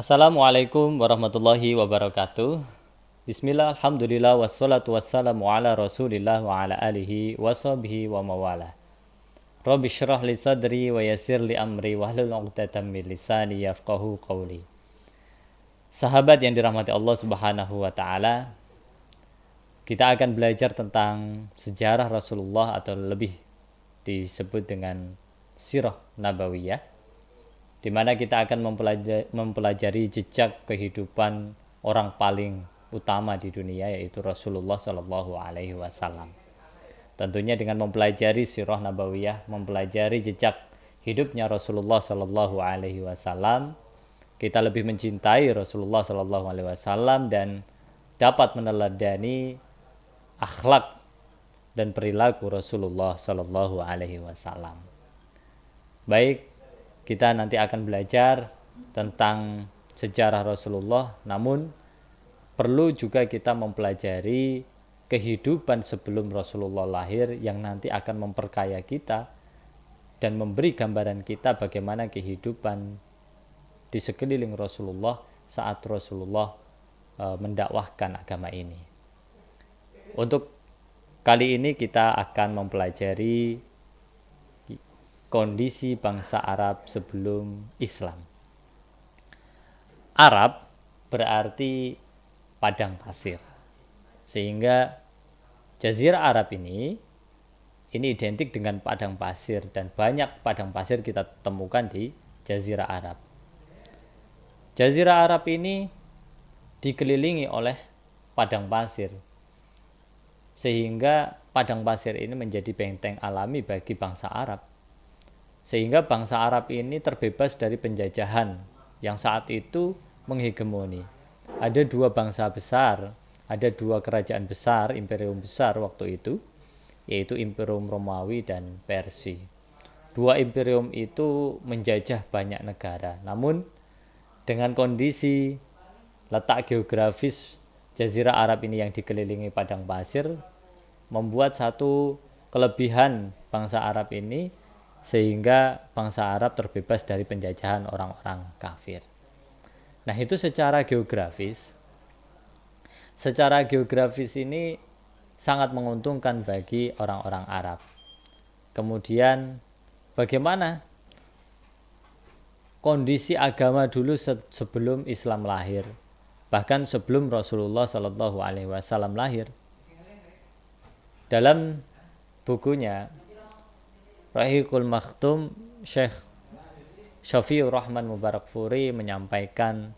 Assalamualaikum warahmatullahi wabarakatuh. Bismillah, alhamdulillah, wassalatu wassalamu ala rasulillah wa ala alihi wa sahbihi wa mawala. Rabbi syrah li sadri wa yassir li amri wahlul 'uqdatam min lisani yafqahu qawli. Sahabat yang dirahmati Allah Subhanahu wa taala, kita akan belajar tentang sejarah Rasulullah atau lebih disebut dengan sirah nabawiyah, di mana kita akan mempelajari jejak kehidupan orang paling utama di dunia, yaitu Rasulullah Shallallahu Alaihi Wasallam. Tentunya dengan mempelajari sirah nabawiyah, mempelajari jejak hidupnya Rasulullah Shallallahu Alaihi Wasallam, kita lebih mencintai Rasulullah Shallallahu Alaihi Wasallam dan dapat meneladani akhlak dan perilaku Rasulullah Shallallahu Alaihi Wasallam. Baik, kita nanti akan belajar tentang sejarah Rasulullah, namun perlu juga kita mempelajari kehidupan sebelum Rasulullah lahir yang nanti akan memperkaya kita dan memberi gambaran kita bagaimana kehidupan di sekeliling Rasulullah saat Rasulullah mendakwahkan agama ini. Untuk kali ini kita akan mempelajari kondisi bangsa Arab sebelum Islam. Arab berarti padang pasir, sehingga Jazirah Arab ini identik dengan padang pasir, dan banyak padang pasir kita temukan di Jazirah Arab. Jazirah Arab ini dikelilingi oleh padang pasir, sehingga padang pasir ini menjadi benteng alami bagi bangsa Arab. Sehingga bangsa Arab ini terbebas dari penjajahan yang saat itu menghegemoni. Ada dua bangsa besar, ada dua kerajaan besar, imperium besar waktu itu, yaitu Imperium Romawi dan Persia. Dua imperium itu menjajah banyak negara. Namun dengan kondisi letak geografis Jazirah Arab ini yang dikelilingi padang pasir, membuat satu kelebihan bangsa Arab ini, sehingga bangsa Arab terbebas dari penjajahan orang-orang kafir. Nah, itu secara geografis. Secara geografis ini sangat menguntungkan bagi orang-orang Arab. Kemudian bagaimana kondisi agama dulu sebelum Islam lahir, bahkan sebelum Rasulullah Shallallahu Alaihi Wasallam lahir? Dalam bukunya Rahiqul Maktum, Syekh Syafiur Rahman Mubarakfuri menyampaikan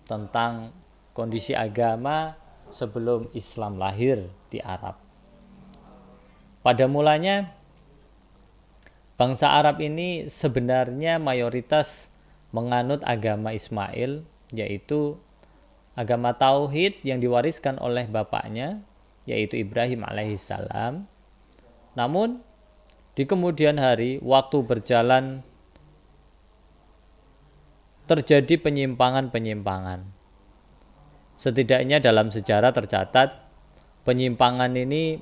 tentang kondisi agama sebelum Islam lahir di Arab. Pada mulanya bangsa Arab ini sebenarnya mayoritas menganut agama Ismail, yaitu agama tauhid yang diwariskan oleh bapaknya, yaitu Ibrahim alaihissalam. Namun di kemudian hari, waktu berjalan, terjadi penyimpangan-penyimpangan. Setidaknya dalam sejarah tercatat penyimpangan ini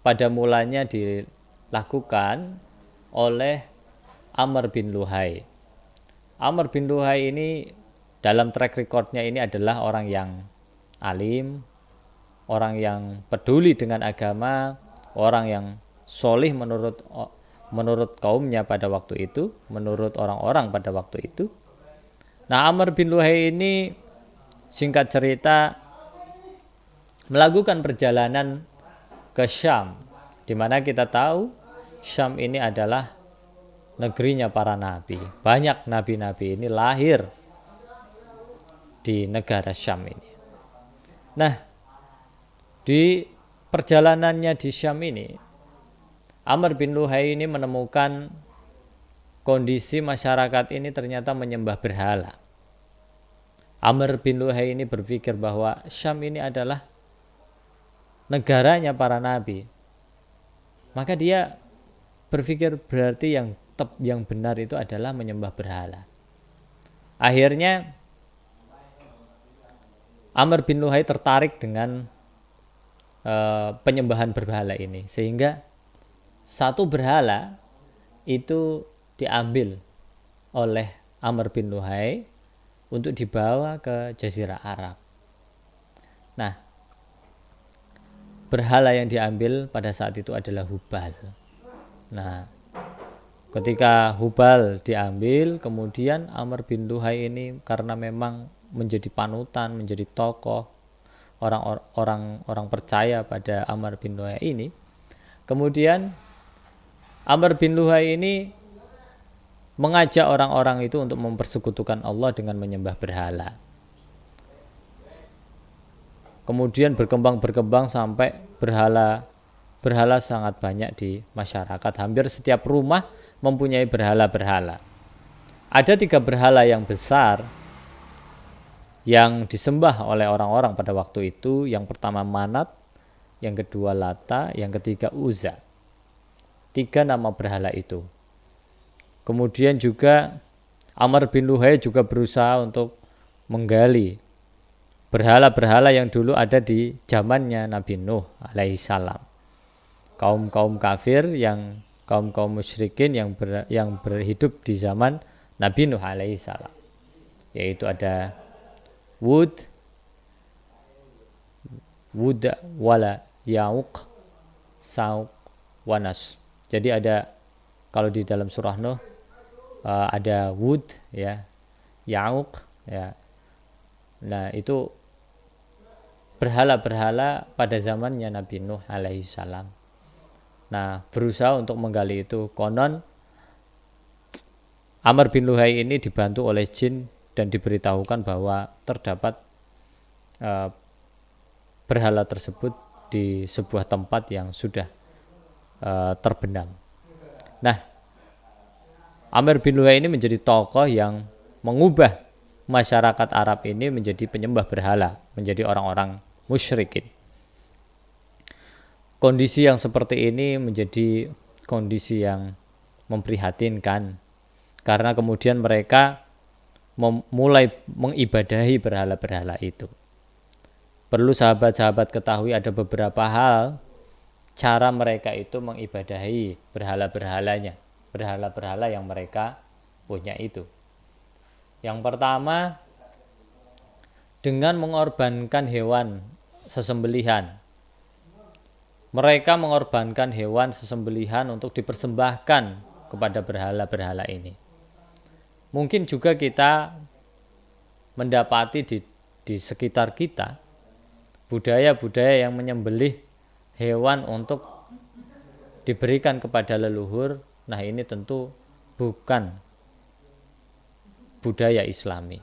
pada mulanya dilakukan oleh Amr bin Luhai. Amr bin Luhai ini dalam track recordnya ini adalah orang yang alim, orang yang peduli dengan agama, orang yang solih menurut kaumnya pada waktu itu, menurut orang-orang pada waktu itu. Nah, Amr bin Luhai ini singkat cerita melakukan perjalanan ke Syam, di mana kita tahu Syam ini adalah negerinya para nabi. Banyak nabi-nabi ini lahir di negara Syam ini. Nah, di perjalanannya di Syam ini, Amr bin Luhai ini menemukan kondisi masyarakat ini ternyata menyembah berhala. Amr bin Luhai ini berpikir bahwa Syam ini adalah negaranya para nabi. Maka dia berpikir berarti yang benar itu adalah menyembah berhala. Akhirnya Amr bin Luhai tertarik dengan penyembahan berhala ini, sehingga satu berhala itu diambil oleh Amr bin Luhai untuk dibawa ke Jazirah Arab. Nah, berhala yang diambil pada saat itu adalah Hubal. Nah, ketika Hubal diambil, kemudian Amr bin Luhai ini karena memang menjadi panutan, menjadi tokoh orang percaya pada Amr bin Luhai ini. Kemudian Amr bin Luhai ini mengajak orang-orang itu untuk mempersekutukan Allah dengan menyembah berhala. Kemudian berkembang sampai berhala sangat banyak di masyarakat. Hampir setiap rumah mempunyai berhala-berhala. Ada 3 berhala yang besar yang disembah oleh orang-orang pada waktu itu. Yang pertama Manat, yang kedua Lata, yang ketiga Uzza. 3 nama berhala itu. Kemudian juga Amr bin Luhai juga berusaha untuk menggali berhala-berhala yang dulu ada di zamannya Nabi Nuh alaihissalam. Kaum kafir, yang kaum musyrikin yang berhidup di zaman Nabi Nuh alaihissalam. Yaitu ada Wud, Wala, Ya'uq, Sa'uq, Wanas. Jadi ada, kalau di dalam surah Nuh ada Wud, ya, Ya'uq, ya. Nah, itu berhala-berhala pada zamannya Nabi Nuh alaihissalam. Nah, berusaha untuk menggali itu. Konon Amr bin Luhai ini dibantu oleh jin dan diberitahukan bahwa terdapat berhala tersebut di sebuah tempat yang sudah terbenam. Nah, Amr bin Luhai ini menjadi tokoh yang mengubah masyarakat Arab ini menjadi penyembah berhala, menjadi orang-orang musyrikin. Kondisi yang seperti ini menjadi kondisi yang memprihatinkan, karena kemudian mereka mulai mengibadahi berhala-berhala itu. Perlu sahabat-sahabat ketahui ada beberapa hal cara mereka itu mengibadahi berhala-berhalanya, berhala-berhala yang mereka punya itu. Yang pertama, dengan mengorbankan hewan sesembelihan. Mereka mengorbankan hewan sesembelihan untuk dipersembahkan kepada berhala-berhala ini. Mungkin juga kita mendapati di sekitar kita budaya-budaya yang menyembelih hewan untuk diberikan kepada leluhur. Nah, ini tentu bukan budaya Islami.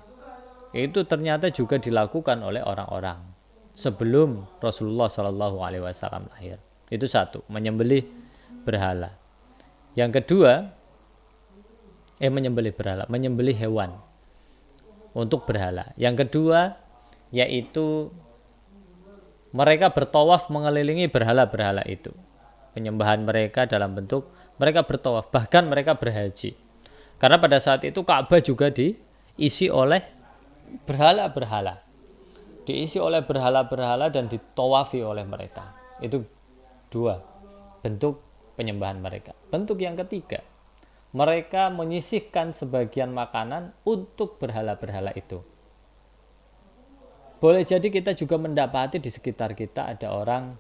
Itu ternyata juga dilakukan oleh orang-orang sebelum Rasulullah SAW lahir. Itu satu, menyembelih berhala. Yang kedua, menyembelih hewan untuk berhala. Yang kedua, yaitu mereka bertawaf mengelilingi berhala-berhala itu. Penyembahan mereka dalam bentuk mereka bertawaf, bahkan mereka berhaji. Karena pada saat itu Ka'bah juga diisi oleh berhala-berhala. Diisi oleh berhala-berhala dan ditawafi oleh mereka. Itu 2 bentuk penyembahan mereka. Bentuk yang ketiga, mereka menyisihkan sebagian makanan untuk berhala-berhala itu. Boleh jadi kita juga mendapati di sekitar kita ada orang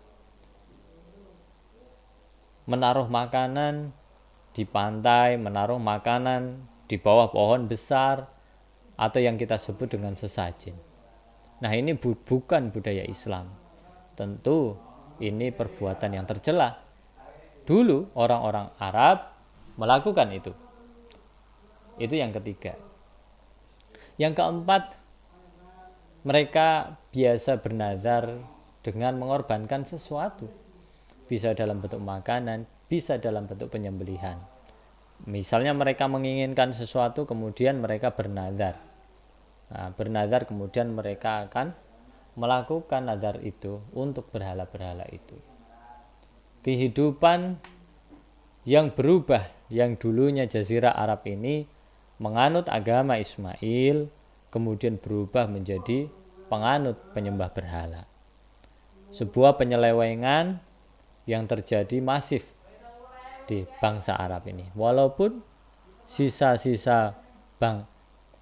menaruh makanan di pantai, menaruh makanan di bawah pohon besar, atau yang kita sebut dengan sesajen. Nah, ini bukan budaya Islam. Tentu ini perbuatan yang tercela. Dulu orang-orang Arab melakukan itu. Itu yang ketiga. Yang keempat, mereka biasa bernazar dengan mengorbankan sesuatu. Bisa dalam bentuk makanan, bisa dalam bentuk penyembelihan. Misalnya mereka menginginkan sesuatu, kemudian mereka bernazar. Nah, bernazar kemudian mereka akan melakukan nazar itu untuk berhala-berhala itu. Kehidupan yang berubah, yang dulunya Jazirah Arab ini menganut agama Ismail, kemudian berubah menjadi penganut penyembah berhala. Sebuah penyelewengan yang terjadi masif di bangsa Arab ini. Walaupun sisa-sisa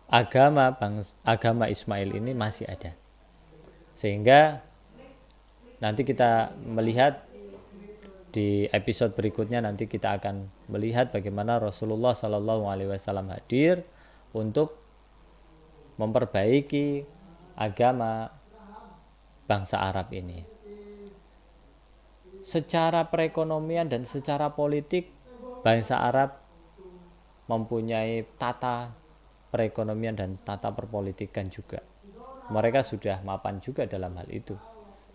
agama Ismail ini masih ada. Sehingga nanti kita melihat di episode berikutnya, nanti kita akan melihat bagaimana Rasulullah Shallallahu Alaihi Wasallam hadir untuk memperbaiki agama bangsa Arab ini. Secara perekonomian dan secara politik, bangsa Arab mempunyai tata perekonomian dan tata perpolitikan juga. Mereka sudah mapan juga dalam hal itu.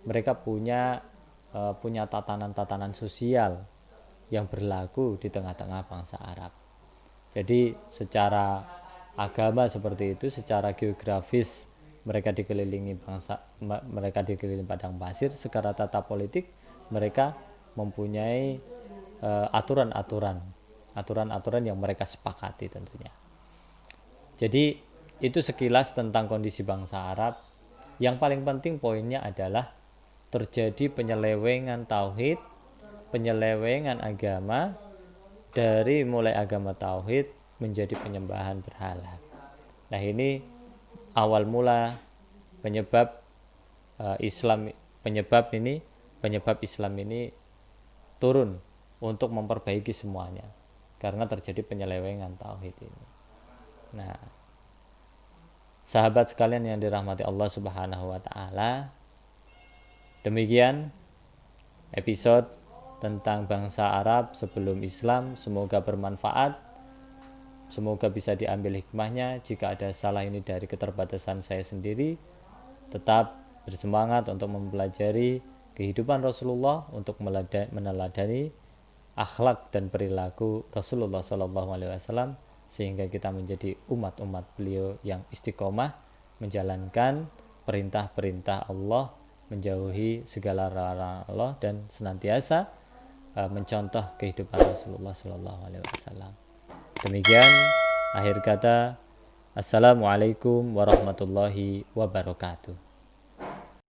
Mereka punya tatanan-tatanan sosial yang berlaku di tengah-tengah bangsa Arab. Jadi secara agama seperti itu, secara geografis mereka dikelilingi padang pasir. Secara tata politik mereka mempunyai aturan-aturan yang mereka sepakati tentunya. Jadi itu sekilas tentang kondisi bangsa Arab. Yang paling penting poinnya adalah terjadi penyelewengan tauhid, penyelewengan agama, dari mulai agama tauhid menjadi penyembahan berhala. Nah, ini awal mula penyebab Islam ini turun untuk memperbaiki semuanya, karena terjadi penyelewengan tauhid ini. Nah, sahabat sekalian yang dirahmati Allah Subhanahu wa taala, demikian episode tentang bangsa Arab sebelum Islam. Semoga bermanfaat, semoga bisa diambil hikmahnya. Jika ada salah ini dari keterbatasan saya sendiri, tetap bersemangat untuk mempelajari kehidupan Rasulullah, untuk meneladani akhlak dan perilaku Rasulullah SAW, sehingga kita menjadi umat-umat beliau yang istiqomah menjalankan perintah-perintah Allah, menjauhi segala larangan Allah, dan senantiasa mencontoh kehidupan Rasulullah SAW. Demikian akhir kata. Assalamualaikum warahmatullahi wabarakatuh.